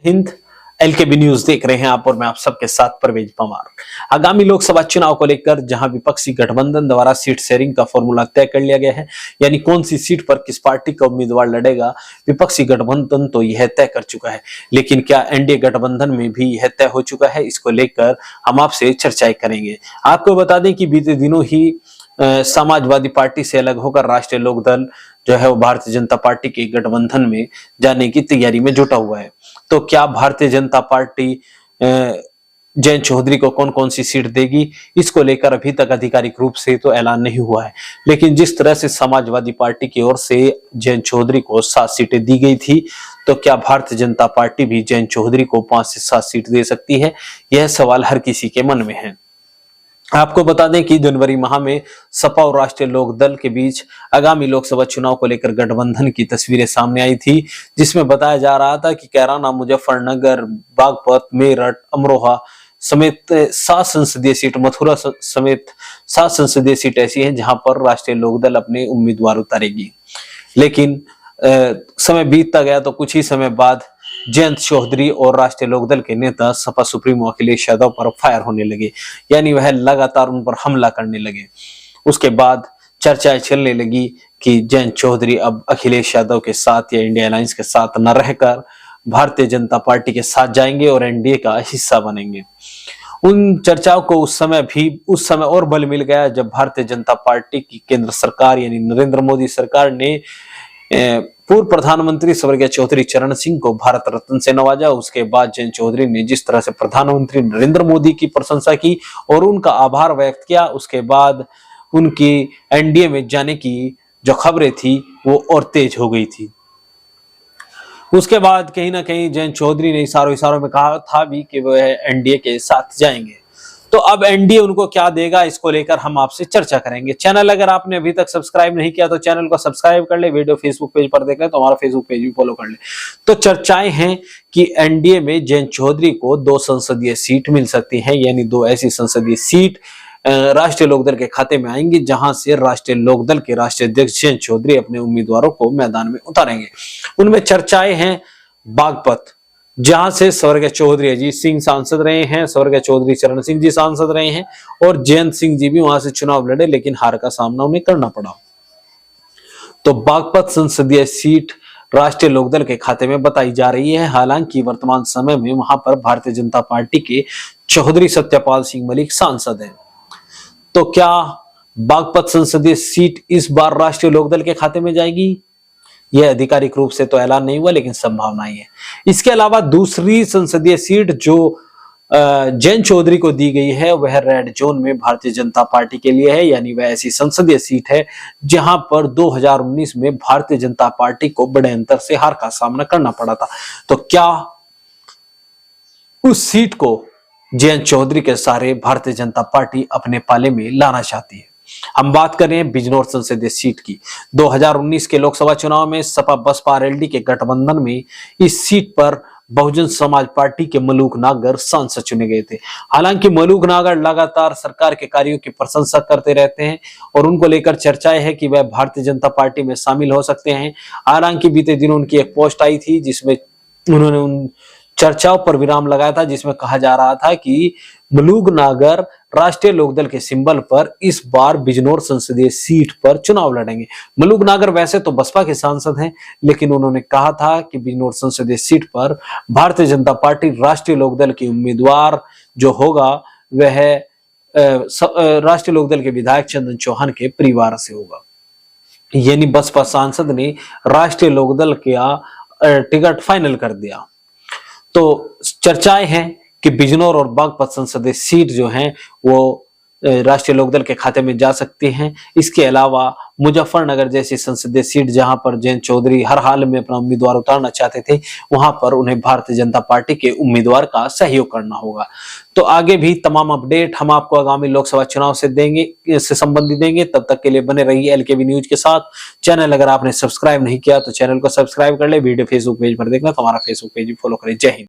Hind. एलकेबी news देख रहे हैं आप और मैं आप सबके साथ परवेज परमार। आगामी लोकसभा चुनाव को लेकर जहां विपक्षी गठबंधन द्वारा सीट शेयरिंग का फॉर्मूला तय कर लिया गया है, यानी कौन सी सीट पर किस पार्टी का उम्मीदवार लड़ेगा, विपक्षी गठबंधन तो यह तय कर चुका है। लेकिन क्या एनडीए गठबंधन में भी यह तय हो चुका है? इसको लेकर हम आपसे चर्चाएं करेंगे। आपको बता दें कि बीते दिनों ही समाजवादी पार्टी से अलग होकर राष्ट्रीय लोकदल जो है वो भारतीय जनता पार्टी के गठबंधन में जाने की तैयारी में जुटा हुआ है। तो क्या भारतीय जनता पार्टी जयंत चौधरी को कौन कौन सी सीट देगी, इसको लेकर अभी तक आधिकारिक रूप से तो ऐलान नहीं हुआ है। लेकिन जिस तरह से समाजवादी पार्टी की ओर से जयंत चौधरी को 7 सीटें दी गई थी, तो क्या भारतीय जनता पार्टी भी जयंत चौधरी को 5 से 7 सीट दे सकती है? यह सवाल हर किसी के मन में है। आपको बता दें कि जनवरी माह में सपा और राष्ट्रीय लोकदल के बीच आगामी लोकसभा चुनाव को लेकर गठबंधन की तस्वीरें सामने आई थी, जिसमें बताया जा रहा था कि कैराना, मुजफ्फरनगर, बागपत, मेरठ, अमरोहा समेत 7 संसदीय सीट, मथुरा समेत 7 संसदीय सीट ऐसी हैं जहां पर राष्ट्रीय लोकदल अपने उम्मीदवार उतारेगी। लेकिन समय बीतता गया तो कुछ ही समय बाद जयंत चौधरी और राष्ट्रीय लोकदल के नेता सपा सुप्रीमो अखिलेश यादव पर फायर होने लगे, यानी वह लगातार उन पर हमला करने लगे। उसके बाद चर्चाएं चलने लगी कि जयंत चौधरी अब अखिलेश यादव के साथ या इंडिया अलायंस के साथ न रहकर भारतीय जनता पार्टी के साथ जाएंगे और एनडीए का हिस्सा बनेंगे। उन चर्चाओं को उस समय और बल मिल गया जब भारतीय जनता पार्टी की केंद्र सरकार यानी नरेंद्र मोदी सरकार ने पूर्व प्रधानमंत्री स्वर्गीय चौधरी चरण सिंह को भारत रत्न से नवाजा। उसके बाद जयंत चौधरी ने जिस तरह से प्रधानमंत्री नरेंद्र मोदी की प्रशंसा की और उनका आभार व्यक्त किया, उसके बाद उनकी एनडीए में जाने की जो खबरें थी वो और तेज हो गई थी। उसके बाद कहीं ना कहीं जयंत चौधरी ने इशारों में कहा था भी कि वह एनडीए के साथ जाएंगे। तो अब एनडीए उनको क्या देगा, इसको लेकर हम आपसे चर्चा करेंगे। चैनल अगर आपने अभी तक सब्सक्राइब नहीं किया तो चैनल को सब्सक्राइब कर ले। वीडियो फेसबुक पेज पर देख रहे हैं तो हमारा फेसबुक पेज भी फॉलो कर ले। तो चर्चाएं हैं कि एनडीए में जयंत चौधरी को 2 संसदीय सीट मिल सकती हैं, यानी 2 ऐसी संसदीय सीट राष्ट्रीय लोकदल के खाते में आएंगी जहां से राष्ट्रीय लोकदल के राष्ट्रीय अध्यक्ष जयंत चौधरी अपने उम्मीदवारों को मैदान में उतारेंगे। उनमें चर्चाएं हैं बागपत, जहां से स्वर्गीय चौधरी अजीत सिंह सांसद रहे हैं, स्वर्गीय चौधरी चरण सिंह जी सांसद रहे हैं और जयंत सिंह जी भी वहां से चुनाव लड़े, लेकिन हार का सामना उन्हें करना पड़ा। तो बागपत संसदीय सीट राष्ट्रीय लोकदल के खाते में बताई जा रही है। हालांकि वर्तमान समय में वहां पर भारतीय जनता पार्टी के चौधरी सत्यपाल सिंह मलिक सांसद हैं। तो क्या बागपत संसदीय सीट इस बार राष्ट्रीय लोकदल के खाते में जाएगी? यह आधिकारिक रूप से तो ऐलान नहीं हुआ, लेकिन संभावनाएं है। इसके अलावा दूसरी संसदीय सीट जो जयंत चौधरी को दी गई है वह रेड जोन में भारतीय जनता पार्टी के लिए है, यानी वह ऐसी संसदीय सीट है जहां पर 2019 में भारतीय जनता पार्टी को बड़े अंतर से हार का सामना करना पड़ा था। तो क्या उस सीट को जयंत चौधरी के सारे भारतीय जनता पार्टी अपने पाले में लाना चाहती है? हम बात कर रहे हैं बिजनौर संसदीय सीट की। 2019 के लोकसभा चुनाव में सपा बसपा आरएलडी के गठबंधन में इस सीट पर बहुजन समाज पार्टी के मलूक नागर सांसद चुने गए थे। हालांकि मलूक नागर लगातार सरकार के कार्यों की प्रशंसा करते रहते हैं और उनको लेकर चर्चाएं है कि वह भारतीय जनता पार्टी में शामिल हो सकते हैं। हालांकि बीते दिनों उनकी एक पोस्ट आई थी जिसमें उन्होंने उन चर्चाओं पर विराम लगाया था, जिसमें कहा जा रहा था कि मलूक नागर राष्ट्रीय लोकदल के सिंबल पर इस बार बिजनौर संसदीय सीट पर चुनाव लड़ेंगे। मलूक नागर वैसे तो बसपा के सांसद हैं, लेकिन उन्होंने कहा था कि बिजनौर संसदीय सीट पर भारतीय जनता पार्टी राष्ट्रीय लोकदल की उम्मीदवार जो होगा वह राष्ट्रीय लोकदल के विधायक चंदन चौहान के परिवार से होगा। यानी बसपा सांसद ने राष्ट्रीय लोकदल का टिकट फाइनल कर दिया। तो चर्चाएं हैं कि बिजनौर और बागपत संसदीय सीट जो हैं वो राष्ट्रीय लोकदल के खाते में जा सकती हैं। इसके अलावा मुजफ्फरनगर जैसी संसदीय सीट जहां पर जयंत चौधरी हर हाल में अपना उम्मीदवार उतारना चाहते थे, वहां पर उन्हें भारतीय जनता पार्टी के उम्मीदवार का सहयोग करना होगा। तो आगे भी तमाम अपडेट हम आपको आगामी लोकसभा चुनाव से संबंधित देंगे। तब तक के लिए बने रहिए एलकेबी न्यूज के साथ। चैनल अगर आपने सब्सक्राइब नहीं किया तो चैनल को सब्सक्राइब कर ले। वीडियो फेसबुक पेज पर देखना तो हमारा फेसबुक पेज भी फॉलो करें। जय हिंद।